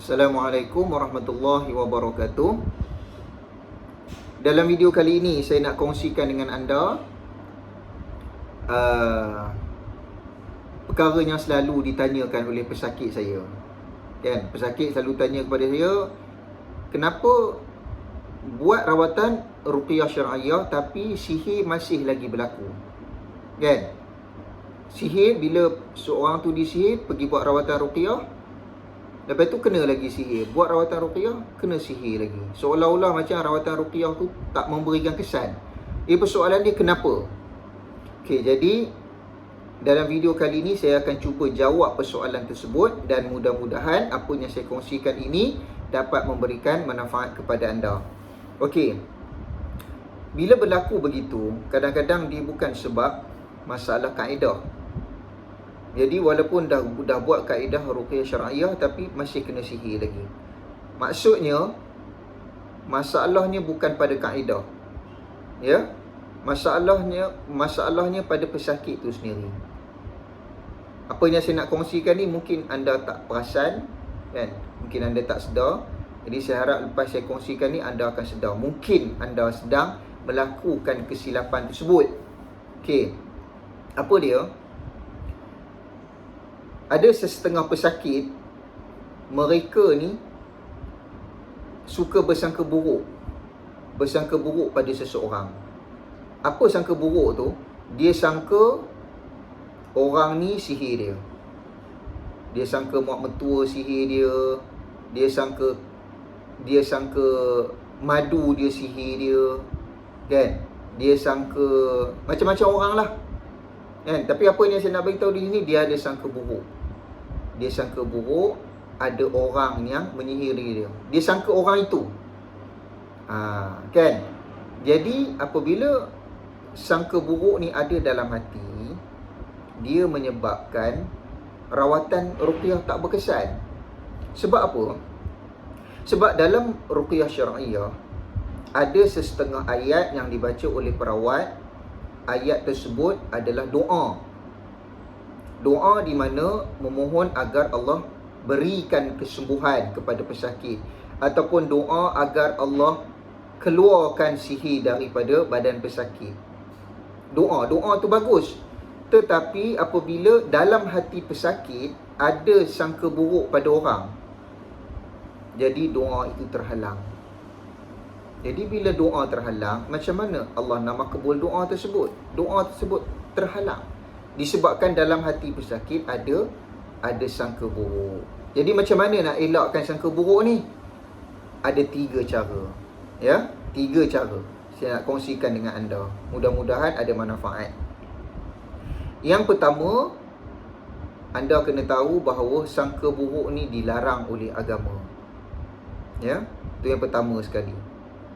Assalamualaikum warahmatullahi wabarakatuh. Dalam video kali ini saya nak kongsikan dengan anda perkara yang selalu ditanyakan oleh pesakit saya. Kan, pesakit selalu tanya kepada saya, kenapa buat rawatan ruqyah syar'iyah tapi sihir masih lagi berlaku? Kan? Sihir, bila seorang tu disihir, pergi buat rawatan ruqyah, lepas tu kena lagi sihir. Buat rawatan ruqyah, kena sihir lagi. Seolah-olah macam rawatan ruqyah tu tak memberikan kesan. Persoalan dia kenapa? Okey, jadi dalam video kali ini saya akan cuba jawab persoalan tersebut, dan mudah-mudahan apa yang saya kongsikan ini dapat memberikan manfaat kepada anda. Okey, bila berlaku begitu, kadang-kadang dia bukan sebab masalah kaedah. Jadi walaupun dah buat kaedah ruqyah syar'iyah tapi masih kena sihir lagi. Maksudnya masalahnya bukan pada kaedah. Ya? Masalahnya pada pesakit tu sendiri. Apa yang saya nak kongsikan ni mungkin anda tak perasan, kan? Mungkin anda tak sedar. Jadi saya harap lepas saya kongsikan ni anda akan sedar. Mungkin anda sedang melakukan kesilapan tersebut. Okey. Apa dia? Ada sesetengah pesakit, mereka ni suka bersangka buruk pada seseorang. Apa sangka buruk tu? Dia sangka orang ni sihir dia. Dia sangka mak mentua sihir dia. Dia sangka madu dia sihir dia. Kan? Dia sangka macam-macam orang lah. Kan? Tapi apa yang saya nak beritahu di sini, dia ada sangka buruk. Dia sangka buruk ada orang yang menyihiri dia. Dia sangka orang itu. Kan? Jadi apabila sangka buruk ni ada dalam hati, dia menyebabkan rawatan ruqyah tak berkesan. Sebab apa? Sebab dalam ruqyah syar'iyah ada sesetengah ayat yang dibaca oleh perawat. Ayat tersebut adalah doa. Doa di mana memohon agar Allah berikan kesembuhan kepada pesakit, ataupun doa agar Allah keluarkan sihir daripada badan pesakit. Doa tu bagus. Tetapi apabila dalam hati pesakit ada sangka buruk pada orang, jadi doa itu terhalang. Jadi bila doa terhalang, macam mana Allah nak makbul doa tersebut? Doa tersebut terhalang disebabkan dalam hati pesakit ada sangka buruk. Jadi macam mana nak elakkan sangka buruk ni? Ada 3 cara. Ya, 3 cara saya nak kongsikan dengan anda. Mudah-mudahan ada manfaat. Yang pertama, anda kena tahu bahawa sangka buruk ni dilarang oleh agama. Ya, itu yang pertama sekali.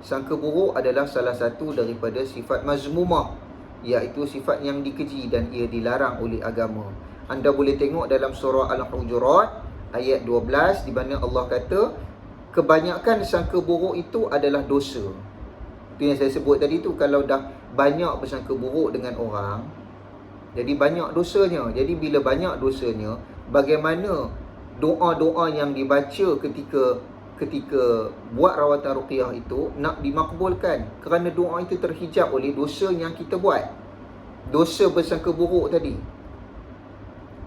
Sangka buruk adalah salah satu daripada sifat mazmumah, iaitu sifat yang dikeji dan ia dilarang oleh agama. Anda boleh tengok dalam surah Al-Hujurat ayat 12, di mana Allah kata kebanyakan sangka buruk itu adalah dosa. Itu yang saya sebut tadi tu, kalau dah banyak bersangka buruk dengan orang, jadi banyak dosanya. Jadi bila banyak dosanya, bagaimana doa-doa yang dibaca ketika buat rawatan ruqyah itu nak dimakbulkan, kerana doa itu terhijab oleh dosa yang kita buat. Dosa bersangka buruk tadi.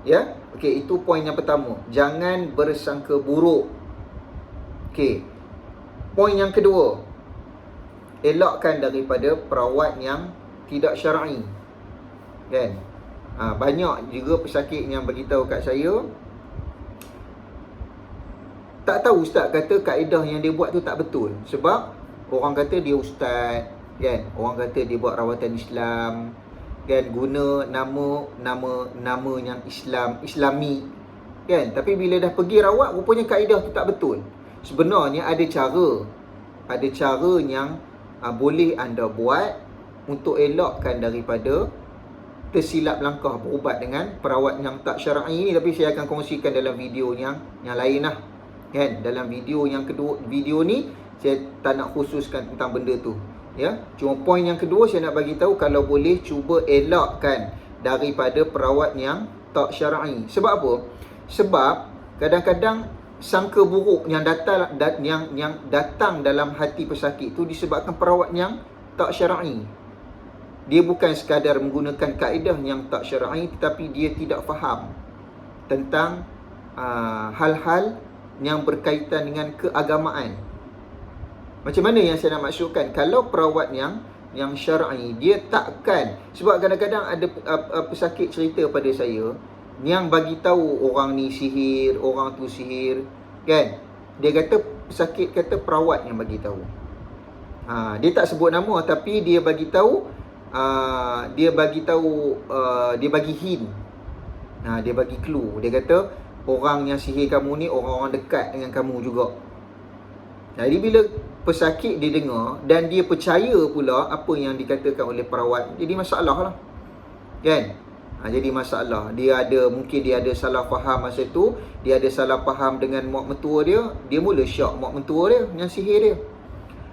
Ya? Okey, itu poin yang pertama. Jangan bersangka buruk. Okey. Poin yang kedua, elakkan daripada perawat yang tidak syar'i. Kan? Banyak juga pesakit yang beritahu kat saya, tak tahu ustaz kata kaedah yang dia buat tu tak betul. Sebab orang kata dia ustaz, kan? Orang kata dia buat rawatan Islam, kan? Guna nama yang Islami, kan? Tapi bila dah pergi rawat, rupanya kaedah tu tak betul. Sebenarnya ada cara yang boleh anda buat untuk elakkan daripada tersilap langkah berubat dengan perawat yang tak syar'i ni. Tapi saya akan kongsikan dalam video yang lain lah. Kan, dalam video yang kedua, video ni saya tak nak khususkan tentang benda tu. Ya, cuma poin yang kedua saya nak bagi tahu, kalau boleh cuba elakkan daripada perawat yang tak syar'i. Sebab apa? Sebab kadang-kadang sangka buruk yang datang dalam hati pesakit itu disebabkan perawat yang tak syar'i. Dia bukan sekadar menggunakan kaedah yang tak syar'i, tetapi dia tidak faham tentang hal-hal yang berkaitan dengan keagamaan. Macam mana yang saya nak maksudkan? Kalau perawat yang syar'i, dia takkan, sebab kadang-kadang ada pesakit cerita pada saya yang bagi tahu orang ni sihir, orang tu sihir, kan? Dia kata pesakit kata perawat yang bagi tahu. Dia tak sebut nama, tapi dia bagi tahu, dia bagi hint. Dia bagi clue. Dia kata orang yang sihir kamu ni orang-orang dekat dengan kamu juga. Jadi bila pesakit dia dengar dan dia percaya pula apa yang dikatakan oleh perawat, jadi masalah lah, kan? Jadi masalah. Mungkin dia ada salah faham masa tu. Dia ada salah faham dengan mak mentua dia. Dia mula syak mak mentua dia yang sihir dia.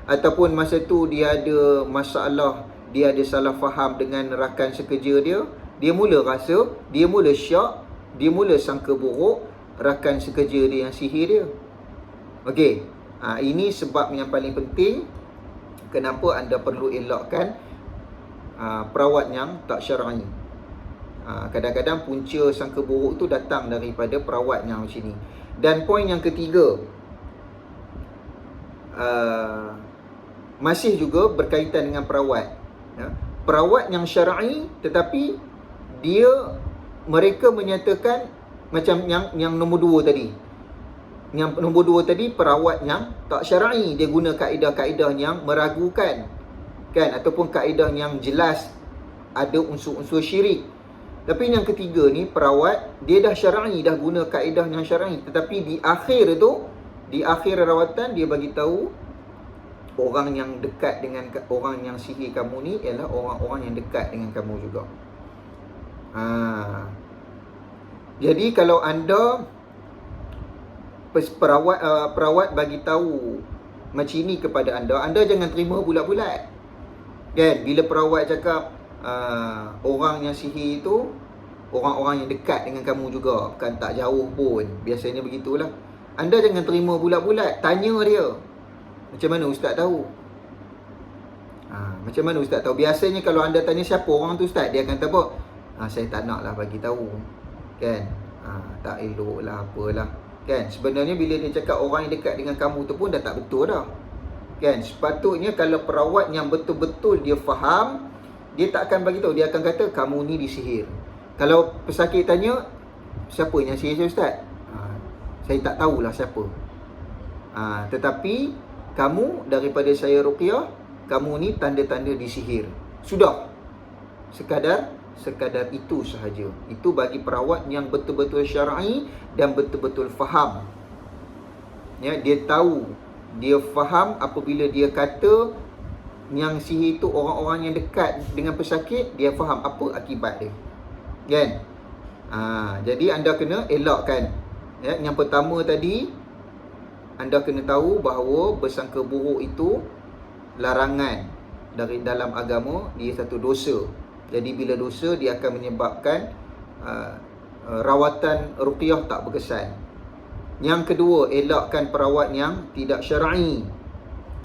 Ataupun masa tu dia ada masalah, dia ada salah faham dengan rakan sekerja dia. Dia mula rasa, dia mula syak, dia mula sangka buruk rakan sekerja dia yang sihir dia. Okey. Ini sebab yang paling penting kenapa anda perlu elakkan perawat yang tak syar'i. Kadang-kadang punca sangka buruk tu datang daripada perawat yang macam ni. Dan poin yang ketiga, masih juga berkaitan dengan perawat. Perawat yang syar'i, tetapi mereka menyatakan macam yang nombor 2 tadi. Yang nombor 2 tadi, perawat yang tak syar'i, dia guna kaedah-kaedah yang meragukan, kan? Ataupun kaedah yang jelas ada unsur-unsur syirik. Tapi yang ketiga ni, perawat dia dah syar'i, dah guna kaedah yang syar'i, tetapi di akhir rawatan dia bagi tahu orang yang dekat dengan orang yang sihir kamu ni ialah orang-orang yang dekat dengan kamu juga. Jadi kalau anda perawat bagi tahu macam ni kepada anda jangan terima bulat-bulat, kan? Bila perawat cakap orang yang sihir itu orang-orang yang dekat dengan kamu juga, bukan tak jauh pun, biasanya begitulah. Anda jangan terima bulat-bulat, tanya dia, macam mana ustaz tahu? Macam mana ustaz tahu? Biasanya kalau anda tanya siapa orang tu ustaz, dia akan kata apa? Saya tak naklah bagi tahu, kan? Tak elok lah, apalah, kan? Sebenarnya bila dia cakap orang yang dekat dengan kamu tu pun dah tak betul dah, kan? Sepatutnya kalau perawat yang betul-betul dia faham, dia tak akan bagi tahu, dia akan kata kamu ni disihir. Kalau pesakit tanya, siapa yang sihir saya ustaz? Saya tak tahulah siapa. Tetapi kamu daripada saya ruqyah, kamu ni tanda-tanda disihir. Sudah. Sekadar itu sahaja. Itu bagi perawat yang betul-betul syar'i dan betul-betul faham. Ya, dia tahu, dia faham apabila dia kata yang sihir itu orang-orang yang dekat dengan pesakit, dia faham apa akibat dia, kan? Jadi anda kena elakkan. Ya, yang pertama tadi, anda kena tahu bahawa bersangka buruk itu larangan dari dalam agama, dia satu dosa. Jadi bila dosa, dia akan menyebabkan rawatan ruqyah tak berkesan. Yang kedua, elakkan perawat yang tidak syar'i.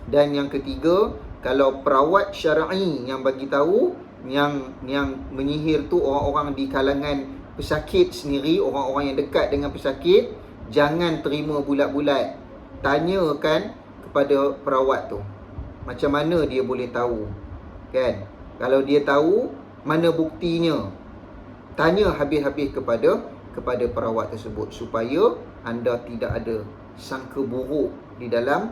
Dan yang ketiga, kalau perawat syar'i yang bagi tahu yang menyihir tu orang-orang di kalangan pesakit sendiri, orang-orang yang dekat dengan pesakit, jangan terima bulat-bulat. Tanyakan kepada perawat tu, macam mana dia boleh tahu, kan? Kalau dia tahu, mana buktinya? Tanya habis-habis kepada perawat tersebut, supaya anda tidak ada sangka buruk di dalam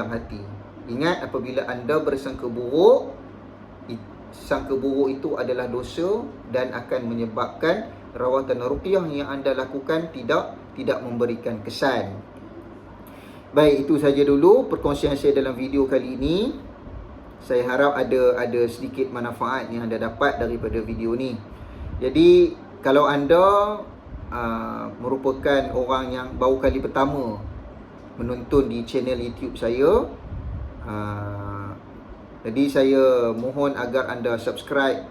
hati. Ingat, apabila anda bersangka buruk, sangka buruk itu adalah dosa dan akan menyebabkan rawatan ruqyah yang anda lakukan tidak memberikan kesan. Baik, itu saja dulu perkongsian saya dalam video kali ini. Saya harap ada sedikit manfaat yang anda dapat daripada video ni. Jadi kalau anda merupakan orang yang baru kali pertama menonton di channel YouTube saya, jadi saya mohon agar anda subscribe,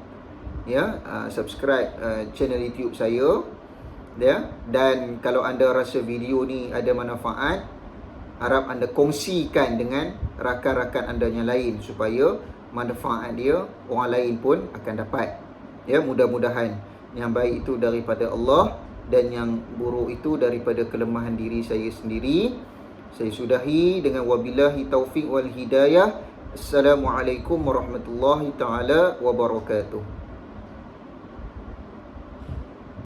ya, subscribe channel YouTube saya, ya. Dan kalau anda rasa video ni ada manfaat, harap anda kongsikan dengan rakan-rakan anda yang lain supaya manfaat dia orang lain pun akan dapat. Ya, mudah-mudahan yang baik itu daripada Allah dan yang buruk itu daripada kelemahan diri saya sendiri. Saya sudahi dengan wabillahi taufiq wal hidayah. Assalamualaikum warahmatullahi taala wabarakatuh.